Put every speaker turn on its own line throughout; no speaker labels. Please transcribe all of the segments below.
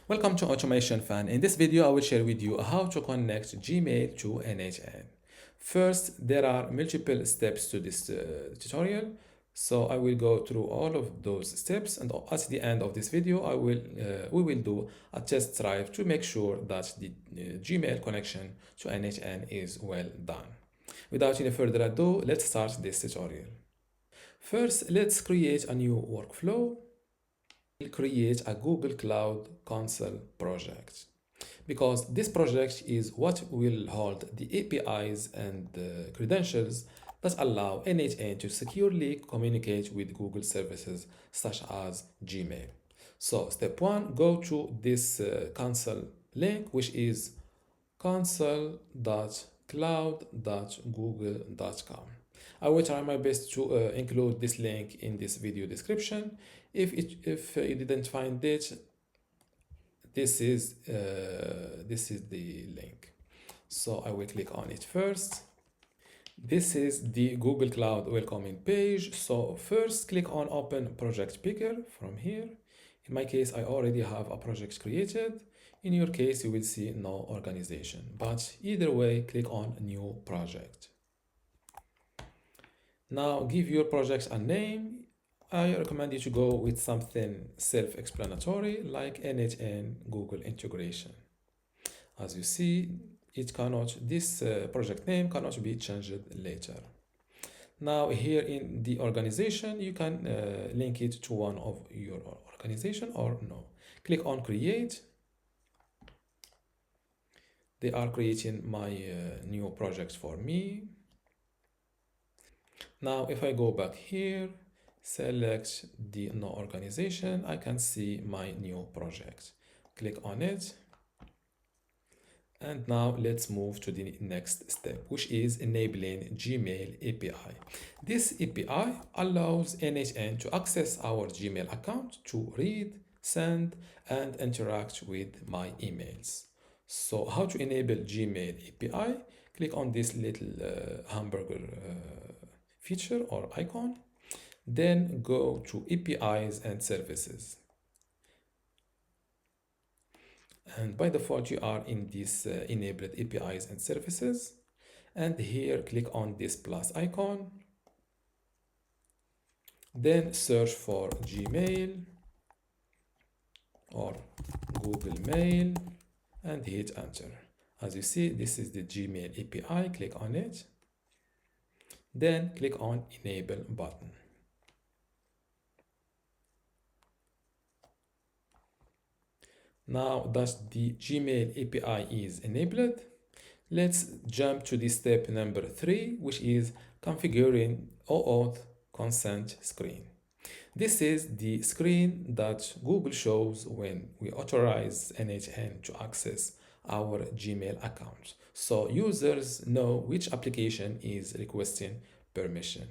Welcome to Automation Fan. In this video, I will share with you how to connect Gmail to n8n. First, there are multiple steps to this tutorial. So I will go through all of those steps, and at the end of this video, we will do a test drive to make sure that the Gmail connection to n8n is well done. Without any further ado, let's start this tutorial. First, let's create a new workflow. We'll create a Google Cloud Console project because this project is what will hold the APIs and the credentials that allow n8n to securely communicate with Google services such as Gmail. So step one, go to this console link, which is console.cloud.google.com. I will try my best to include this link in this video description. If you didn't find it, this is the link. So I will click on it first. This is the Google Cloud welcoming page. So first click on Open Project Picker from here. In my case, I already have a project created. In your case, you will see no organization, but either way, click on New Project. Now give your project a name. I recommend you to go with something self-explanatory like n8n Google integration. As you see, this project name cannot be changed later. Now here in the organization, you can link it to one of your organization or no. Click on create. They are creating my new project for me. Now if I go back here, select the no organization, I can see my new project. Click on it. And now let's move to the next step, which is enabling Gmail API. This API allows n8n to access our Gmail account to read, send, and interact with my emails. So how to enable Gmail API? Click on this little hamburger feature or icon. Then go to APIs and services. And by default, you are in this enabled APIs and services. And here, click on this plus icon. Then search for Gmail or Google Mail and hit enter. As you see, this is the Gmail API. Click on it. Then click on enable button. Now that the Gmail API is enabled, let's jump to the step number 3, which is configuring OAuth consent screen. This is the screen that Google shows when we authorize n8n to access our Gmail account. So users know which application is requesting permission.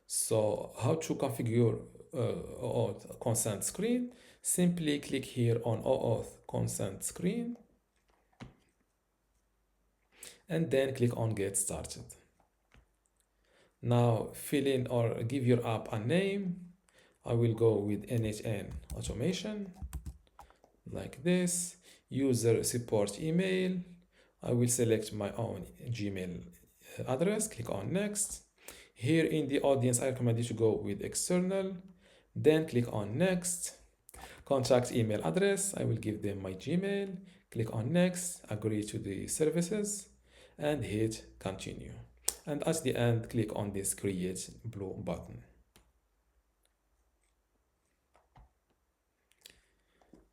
So how to configure OAuth consent screen? Simply click here on OAuth consent screen and then click on get started. Now fill in or give your app a name. I will go with n8n automation like this. User support email. I will select my own Gmail address. Click on next. Here in the audience, I recommend you to go with external. Then click on next. Contact email address, I will give them my Gmail. Click on next, agree to the services, and hit continue. And at the end, click on this create blue button.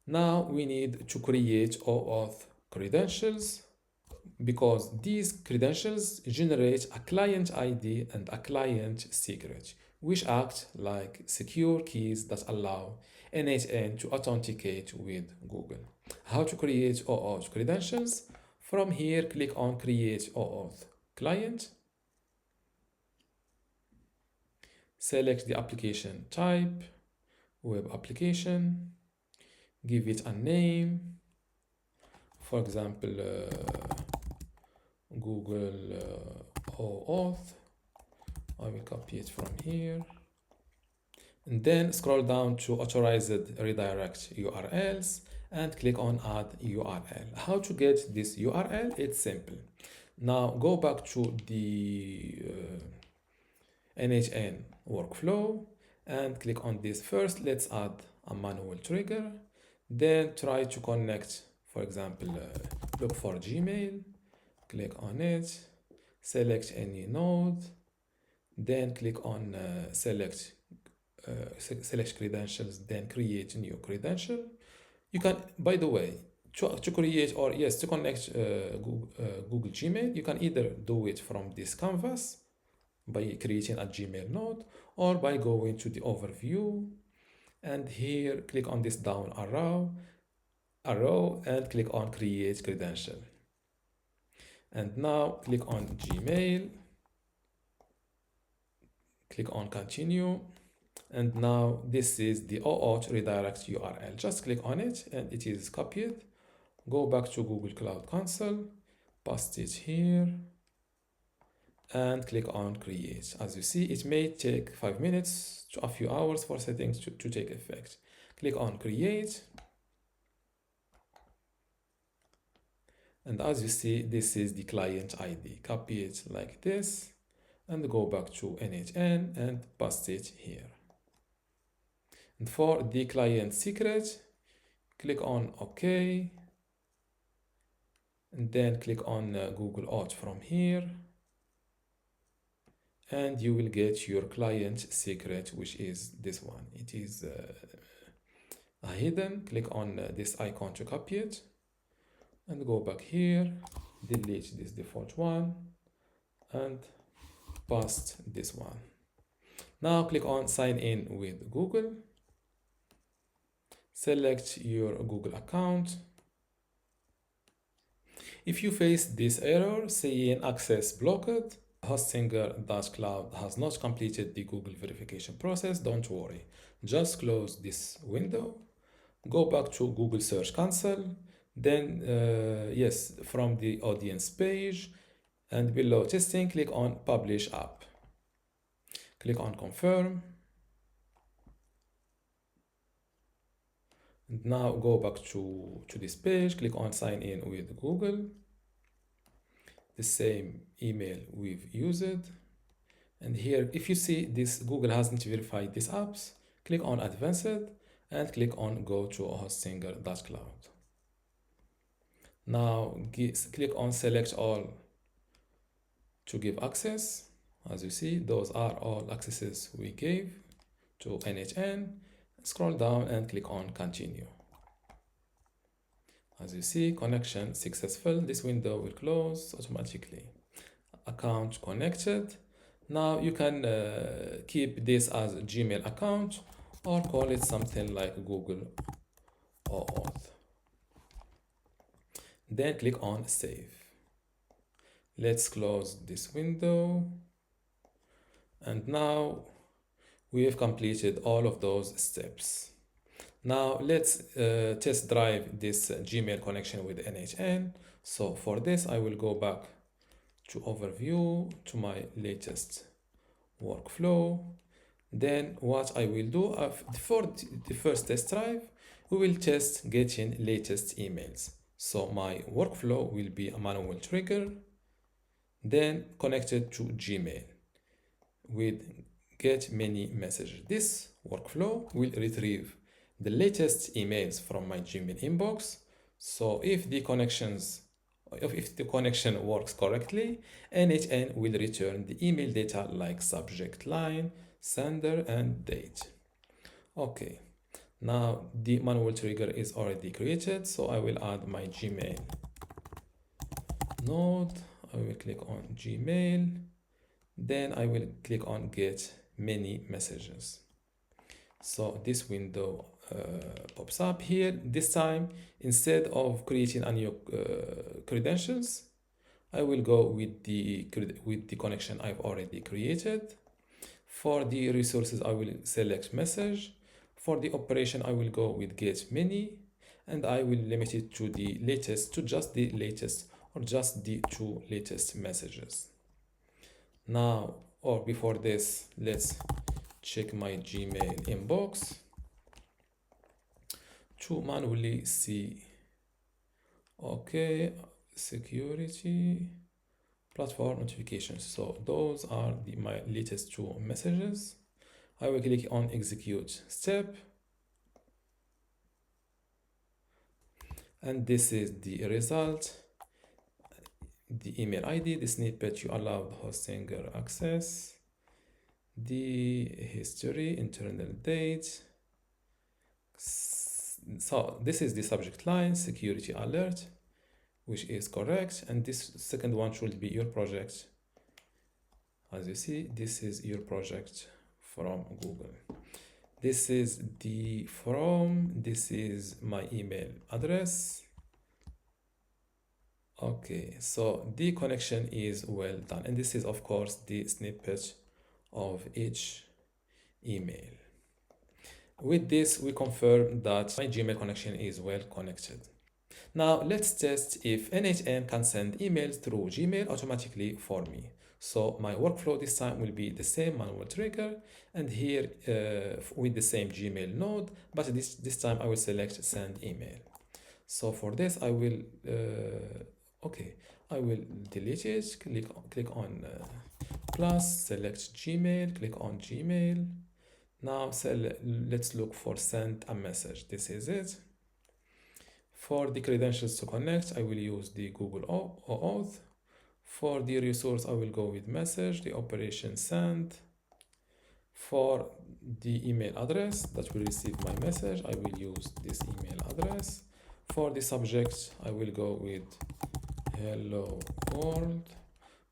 Now we need to create OAuth credentials because these credentials generate a client ID and a client secret, which act like secure keys that allow n8n to authenticate with Google. How to create OAuth credentials? From here, click on Create OAuth Client. Select the application type, web application, give it a name, for example, Google OAuth. I will copy it from here. And then scroll down to authorized redirect URLs and click on add URL. How to get this URL? It's simple. Now go back to the n8n workflow and click on this first. Let's add a manual trigger. Then try to connect, for example, look for Gmail, click on it, select any node, then click on select credentials, then create a new credential. You can, by the way, to create or yes, to connect Google Gmail, you can either do it from this canvas by creating a Gmail node or by going to the overview and here click on this down arrow and click on create credential. And now click on Gmail, click on continue. And now this is the OAuth redirect URL. Just click on it and it is copied. Go back to Google Cloud Console, paste it here, and click on create. As you see, it may take 5 minutes to a few hours for settings to take effect. Click on create. And as you see, this is the client ID. Copy it like this and go back to n8n and paste it here. And for the client secret, click on OK. And then click on Google Auth from here. And you will get your client secret, which is this one. It is hidden. Click on this icon to copy it. And go back here, delete this default one, and paste this one. Now click on sign in with Google. Select your Google account. If you face this error saying access blocked, hostinger.cloud has not completed the Google verification process, don't worry. Just close this window, go back to Google Search Console, then yes, from the audience page and below testing, click on publish app. Click on confirm. And now go back to this page, click on sign in with Google. The same email we've used. And here, if you see this Google hasn't verified these apps, click on advanced and click on go to hostinger.cloud. Now click on select all to give access. As you see, those are all accesses we gave to n8n. Scroll down and click on continue. As you see, connection successful. This window will close automatically. Account connected. Now you can keep this as a Gmail account or call it something like Google OAuth. Then click on save. Let's close this window. And now we have completed all of those steps. Now let's test drive this Gmail connection with n8n. So for this, I will go back to overview to my latest workflow. Then what I will do for the first test drive, we will test getting latest emails. So my workflow will be a manual trigger, then connected to Gmail with get many messages. This workflow will retrieve the latest emails from my Gmail inbox. So if the connection works correctly, n8n will return the email data like subject line, sender, and date. Okay, now the manual trigger is already created, so I will add my Gmail node. I will click on Gmail, then I will click on get many messages. So this window pops up here. This time, instead of creating a new credentials, I will go with the connection I've already created. For the resources, I will select message. For the operation, I will go with get many, and I will limit it to the latest, to just the latest or just the 2 latest messages. Now, or before this, let's check my Gmail inbox to manually see. Okay, security, platform notifications. So those are my latest two messages. I will click on execute step, and this is the result. The email ID, the snippet you allowed hosting access, the history, internal date. So this is the subject line, security alert, which is correct, and this second one should be your project. As you see, this is your project from Google. This is the from, this is my email address. Okay, so the connection is well done, and this is of course the snippet of each email. With this, we confirm that my Gmail connection is well connected. Now let's test if n8n can send emails through Gmail automatically for me. So my workflow this time will be the same manual trigger, and here with the same Gmail node, but this time I will select send email. So for this I will I will delete it, click on plus, select Gmail, click on Gmail. Now let's look for send a message. This is it. For the credentials to connect, I will use the Google OAuth. For the resource, I will go with message, the operation send. For the email address that will receive my message, I will use this email address. For the subject, I will go with hello world.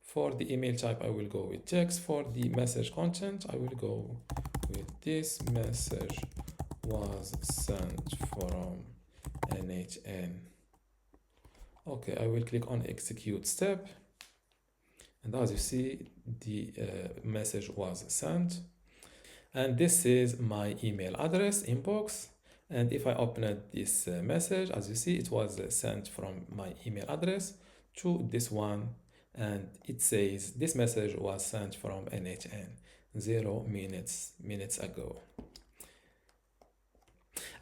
For the email type, I will go with text. For the message content, I will go with this message was sent from n8n. Okay, I will click on execute step, and as you see, the message was sent, and this is my email address inbox. And if I open this message, as you see, it was sent from my email address to this one, and it says this message was sent from n8n 0 minutes ago.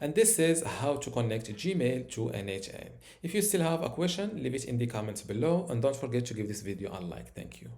And this is how to connect Gmail to n8n. If you still have a question, leave it in the comments below, and don't forget to give this video a like. Thank you.